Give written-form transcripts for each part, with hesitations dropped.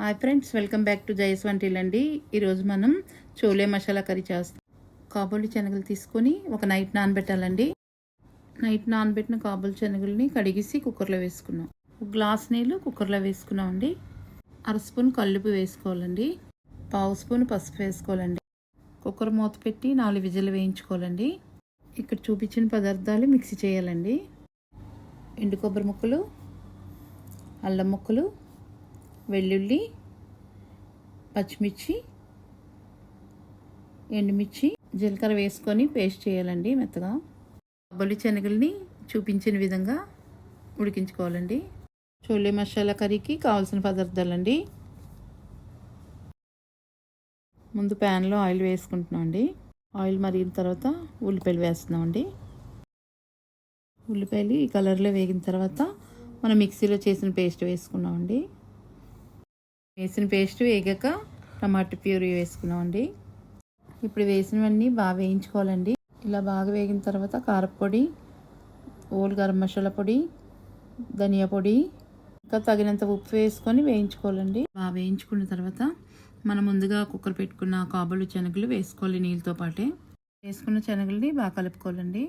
Hi friends, welcome back to జైస్ వంటిల్ అండి. ఈరోజు మనం చోలే మసాలా కర్రీ చేస్తాం. కాబూలి శనగలు తీసుకొని ఒక నైట్ నానబెట్టాలండి. నైట్ నానబెట్టిన కాబూలి శనగల్ని కడిగేసి కుక్కర్లో వేసుకున్నాం. ఒక గ్లాస్ నీళ్ళు కుక్కర్లో వేసుకున్నాం అండి. అర స్పూన్ కల్లుపు వేసుకోవాలండి. పావు స్పూన్ పసుపు వేసుకోవాలండి. కుక్కర్ మూత పెట్టి 4 విజిల్లు వేయించుకోవాలండి. ఇక్కడ చూపించిన పదార్థాలు మిక్సీ చేయాలండి. ఎండు కొబ్బరి ముక్కలు, అల్లం ముక్కలు, వెల్లుల్లి, పచ్చిమిర్చి, ఎండుమిర్చి, జీలకర్ర వేసుకొని పేస్ట్ చేయాలండి మెత్తగా. కాబూలి శనగల్ని చూపించిన విధంగా ఉడికించుకోవాలండి. చోలే మసాలా కర్రీకి కావాల్సిన పదార్థాలండి. ముందు ప్యాన్లో ఆయిల్ వేసుకుంటున్నామండి. ఆయిల్ మరిగిన తర్వాత ఉల్లిపాయలు వేస్తున్నామండి. ఉల్లిపాయలు ఈ కలర్లో వేగిన తర్వాత మనం మిక్సీలో చేసిన పేస్ట్ వేసుకున్నామండి. వేసిన పేస్ట్ వేగాక టమాటా ప్యూరీ వేసుకున్నామండి. ఇప్పుడు వేసినవన్నీ బాగా వేయించుకోవాలండి. ఇలా బాగా వేగిన తర్వాత కారపొడి, ఓల్ గరం మసాలా పొడి, ధనియా పొడి, ఇంకా తగినంత ఉప్పు వేసుకొని వేయించుకోవాలండి. బాగా వేయించుకున్న తర్వాత మనం ముందుగా కుక్కర్ పెట్టుకున్న కాబూలి శనగలు వేసుకోవాలి. నీళ్ళతో పాటే వేసుకున్న శనగల్ని బాగా కలుపుకోవాలండి.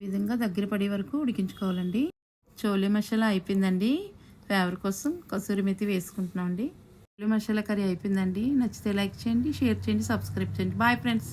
ఈ విధంగా దగ్గర పడే వరకు ఉడికించుకోవాలండి. చోలే మసాలా అయిపోయిందండి. ఫ్లేవర్ కోసం కసూరి మెతి వేసుకుంటున్నామండి. చోలే మసాలా కర్రీ అయిపోయిందండి. నచ్చితే లైక్ చేయండి, షేర్ చేయండి, సబ్స్క్రైబ్ చేయండి. Bye friends.